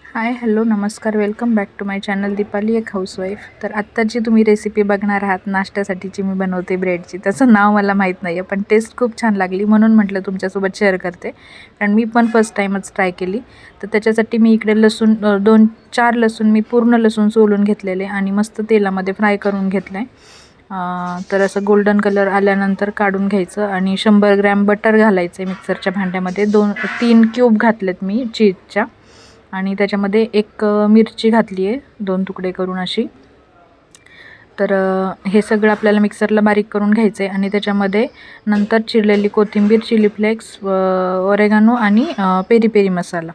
हाय hello नमस्कार welcome back to my channel Deepali एक housewife. तर आत्ताची तुम्ही रेसिपी बघणार आहात नाश्त्यासाठीची मी बनवते ब्रेडची. त्याचं नाव मला माहीत नाही आहे पण टेस्ट खूप छान लागली म्हणून म्हटलं तुमच्यासोबत शेअर करते, कारण मी पण फर्स्ट टाईमच ट्राय केली. तर त्याच्यासाठी मी इकडे लसूण 2-4 लसूण मी पूर्ण लसूण सोलून घेतलेले आणि मस्त तेलामध्ये फ्राय करून घेतलं आहे. तर असं गोल्डन कलर आल्यानंतर काढून घ्यायचं आणि 100 ग्रॅम बटर घालायचं आहे मिक्सरच्या भांड्यामध्ये. 2-3 क्यूब घातलेत मी चीजच्या आणि त्याच्यामध्ये एक मिरची घातली आहे 2 तुकडे करून अशी. तर हे सगळं आपल्याला मिक्सरला बारीक करून घ्यायचं आहे आणि त्याच्यामध्ये नंतर चिरलेली कोथिंबीर, चिली फ्लेक्स, ओरेगानो आणि पेरी पेरी मसाला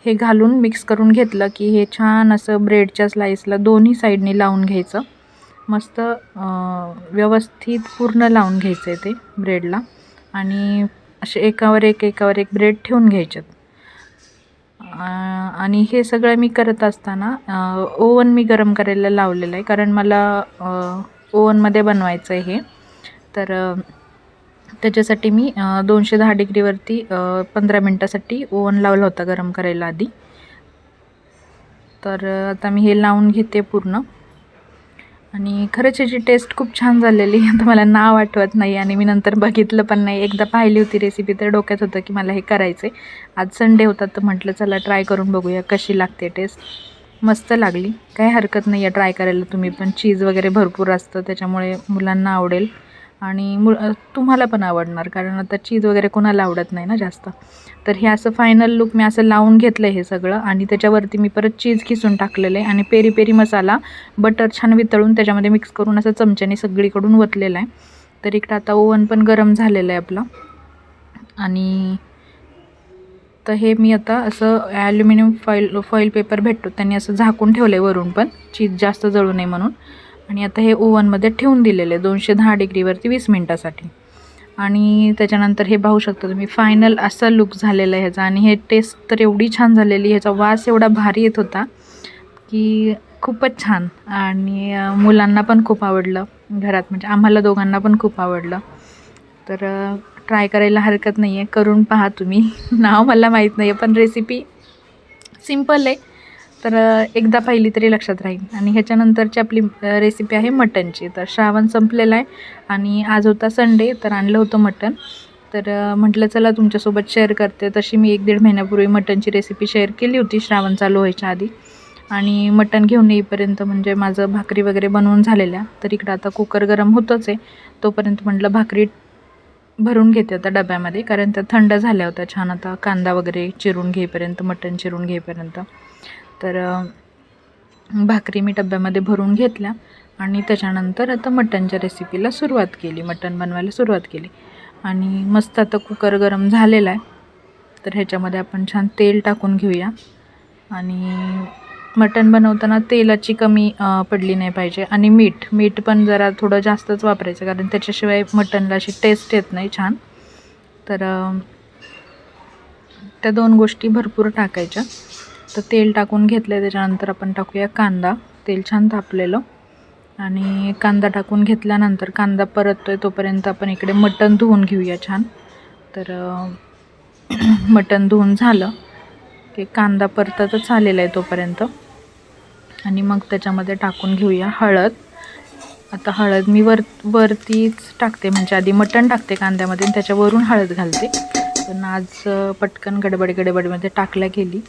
हे घालून मिक्स करून घेतलं की हे छान असं ब्रेडच्या स्लाईसला दोन्ही साईडनी लावून घ्यायचं. मस्त व्यवस्थित पूर्ण लावून घ्यायचं आहे ते ब्रेडला आणि असे एकावर एक ब्रेड ठेवून घ्यायचे. आणि हे सगळं मी करत असताना ओव्हन मी गरम करायला लावलेलं आहे, कारण मला ओव्हनमध्ये बनवायचं आहे हे. तर त्याच्यासाठी मी 210 डिग्रीवरती 15 मिनटासाठी ओव्हन लावला होता गरम करायला आधी. तर आता मी हे लावून घेते पूर्ण आणि खरंच याची टेस्ट खूप छान झालेली. आता मला नाव आठवत नाही आणि मी नंतर बघितलं पण नाही. एकदा पाहिली होती रेसिपी तर डोक्यात होतं की मला हे करायचं आहे. आज संडे होता तर म्हटलं चला ट्राय करून बघूया कशी लागते टेस्ट. मस्त लागली, काही हरकत नाही आहे ट्राय करायला तुम्ही पण. चीज वगैरे भरपूर असतं त्याच्यामुळे मुलांना आवडेल आणि तुम्हाला पण आवडणार, कारण आता चीज वगैरे कोणाला आवडत नाही ना जास्त. तर हे असं फायनल लुक मी असं लावून घेतलं हे सगळं आणि त्याच्यावरती मी परत चीज खिसून टाकलेलं आहे आणि पेरी पेरी मसाला बटर छान वितळून त्याच्यामध्ये मिक्स करून असं चमच्याने सगळीकडून वतलेलं आहे. तर इकडं आता ओव्हन पण गरम झालेलं आहे आपलं आणि तर हे मी आता असं ॲल्युमिनियम फॉईल पेपर भेटतो त्यांनी असं झाकून ठेवलं आहे वरून पण, चीज जास्त जळू नये म्हणून. आणि आता हे ओव्हनमध्ये ठेवून दिलेलं आहे 210 डिग्रीवरती 20 मिनटासाठी. आणि त्याच्यानंतर हे पाहू शकता तुम्ही फायनल असा लुक झालेला आहे ह्याचा. आणि हे टेस्ट तर एवढी छान झालेली, ह्याचा वास एवढा भारी येत होता की खूपच छान. आणि मुलांना पण खूप आवडलं घरात, म्हणजे आम्हाला दोघांना पण खूप आवडलं. तर ट्राय करायला हरकत नाही आहे, करून पहा तुम्ही. नाव मला माहीत नाही आहे पण रेसिपी सिंपल आहे, तर एकदा पाहिली तरी लक्षात राहील. आणि ह्याच्यानंतरची आपली रेसिपी आहे मटनची. तर श्रावण संपलेला आहे आणि आज होता संडे तर आणलं होतं मटन. तर म्हटलं चला तुमच्यासोबत शेअर करते. तशी मी 1-1.5 महिन्यापूर्वी मटनची रेसिपी शेअर केली होती श्रावण चालू व्हायच्या आधी. आणि मटण घेऊन येईपर्यंत म्हणजे माझं भाकरी वगैरे बनवून झालेल्या. तर इकडं आता कुकर गरम होतंच आहे, तोपर्यंत म्हटलं भाकरी भरून घेते आता डब्यामध्ये, कारण त्या थंड झाल्या होत्या छान आता कांदा वगैरे चिरून घेईपर्यंत, मटण चिरून घेईपर्यंत. तर भाकरी मी डब्यामध्ये भरून घेतल्या आणि त्याच्यानंतर आता मटणच्या रेसिपीला सुरुवात केली, मटण बनवायला सुरुवात केली. आणि मस्त आता कुकर गरम झालेला आहे. तर ह्याच्यामध्ये आपण छान तेल टाकून घेऊया. आणि मटण बनवताना तेलाची कमी पडली नाही पाहिजे. आणि मीठ पण जरा थोडं जास्तच वापरायचं, कारण त्याच्याशिवाय मटणला अशी टेस्ट येत नाही छान. तर त्या 2 गोष्टी भरपूर टाकायच्या. तर तेल टाकून घेतलं, त्याच्यानंतर आपण टाकूया कांदा. तेल छान तापलेलं आणि कांदा टाकून घेतल्यानंतर कांदा परततो आहे तोपर्यंत आपण इकडे मटण धुवून घेऊया छान. तर मटण धुवून झालं की कांदा परततच आलेला आहे तोपर्यंत. आणि मग त्याच्यामध्ये टाकून घेऊया हळद. आता हळद मी वरतीच टाकते, म्हणजे आधी मटण टाकते कांद्यामध्ये आणि त्याच्यावरून हळद घालते. पण आज पटकन गडबडमध्ये टाकल्या गेली.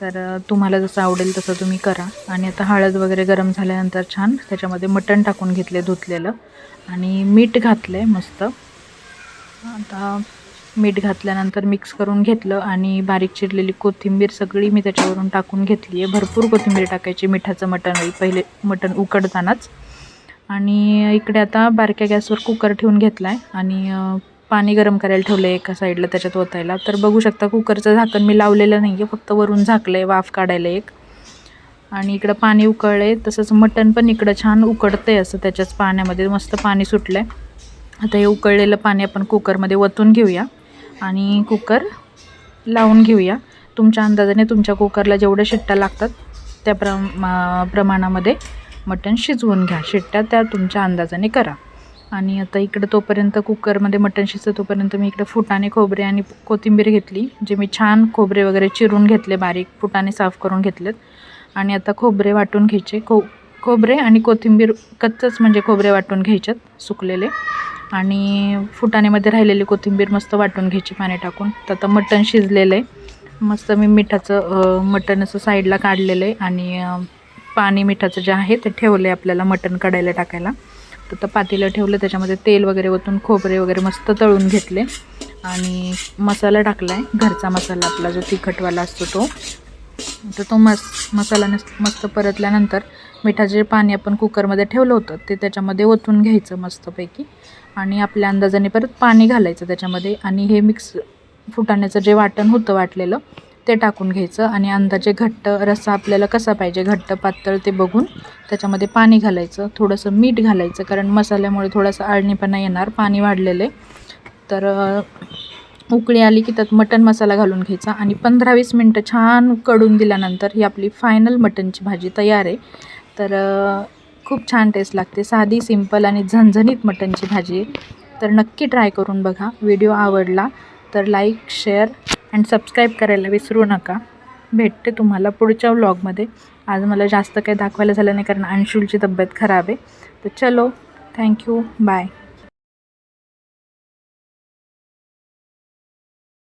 तर तुम्हाला जसं आवडेल तसं तुम्ही करा. आणि आता हळद वगैरे गरम झाल्यानंतर छान त्याच्यामध्ये मटण टाकून घेतले धुतलेलं आणि मीठ घातलं आहे मस्त. आता मीठ घातल्यानंतर मिक्स करून घेतलं आणि बारीक चिरलेली कोथिंबीर सगळी मी त्याच्यावरून टाकून घेतली आहे. भरपूर कोथिंबीर टाकायची मिठाचं मटण होईल पहिले मटण उकडतानाच. आणि इकडे आता बारक्या गॅसवर कुकर ठेवून घेतला आहे आणि पाणी गरम करायला ठेवलं आहे एका साईडला त्याच्यात ओतायला. तर बघू शकता कुकरचं झाकण मी लावलेलं नाही आहे, फक्त वरून झाकलं आहे वाफ काढायला एक. आणि इकडं पाणी उकळलं आहे, तसंच मटण पण इकडं छान उकडतं आहे असं त्याच्याच पाण्यामध्ये मस्त पाणी सुटलं आहे. आता हे उकळलेलं पाणी आपण कुकरमध्ये ओतून घेऊया आणि कुकर लावून घेऊया. तुमच्या अंदाजाने तुमच्या कुकरला जेवढ्या शिट्ट्या लागतात त्या प्रमाणामध्ये मटण शिजवून घ्या. शिट्ट्या त्या तुमच्या अंदाजाने करा. आणि आता इकडं तोपर्यंत कुकरमध्ये मटण शिजतं तोपर्यंत मी इकडं फुटाणे खोबरे आणि कोथिंबीर घेतली, जे मी छान खोबरे वगैरे चिरून घेतले, बारीक फुटाणे साफ करून घेतलेत. आणि आता खोबरे वाटून घ्यायचे. खोबरे आणि कोथिंबीर कच्चंच म्हणजे खोबरे वाटून घ्यायच्यात सुकलेले, आणि फुटाण्यामध्ये राहिलेली कोथिंबीर मस्त वाटून घ्यायची पाणी टाकून. तर आता मटण शिजलेलं आहे. मस्त मी मिठाचं मटण असं साईडला काढलेलं आहे आणि पाणी मिठाचं जे आहे ते ठेवलं आहे आपल्याला मटण काढायला टाकायला. तर पातेलं ठेवलं, त्याच्यामध्ये तेल वगैरे ओतून खोबरे वगैरे मस्त तळून घेतले आणि मसाला टाकला आहे, घरचा मसाला आपला जो तिखटवाला असतो तो. तर तो मसाला मस्त परतल्यानंतर मिठाचे जे पाणी आपण कुकरमध्ये ठेवलं होतं ते त्याच्यामध्ये ओतून घ्यायचं मस्तपैकी, आणि आपल्या अंदाजाने परत पाणी घालायचं त्याच्यामध्ये, आणि हे मिक्स फुटाण्याचं जे वाटण होतं वाटलेलं ते टाकून घ्यायचं, आणि अंदाजे घट्ट रस्सा आपल्याला कसा पाहिजे, घट्ट पातळ ते बघून त्याच्यामध्ये पाणी घालायचं. थोडंसं मीठ घालायचं, कारण मसाल्यामुळे थोडासा आळणीपणा येणार, पाणी वाढलेलं आहे. तर उकळी आली की त्यात मटण मसाला घालून घ्यायचा आणि 15-20 मिनटं छान उकळून दिल्यानंतर ही आपली फायनल मटणची भाजी तयार आहे. तर खूप छान टेस्ट लागते, साधी सिंपल आणि झणझणीत मटणची भाजी आहे. तर नक्की ट्राय करून बघा. व्हिडिओ आवडला तर लाईक, शेअर अँड सबस्क्राईब करायला विसरू नका. भेटते तुम्हाला पुढच्या व्लॉगमध्ये. आज मला जास्त काही दाखवायला झालं नाही कारण अंशुलची तब्येत खराब आहे. तर चलो, थँक्यू, बाय.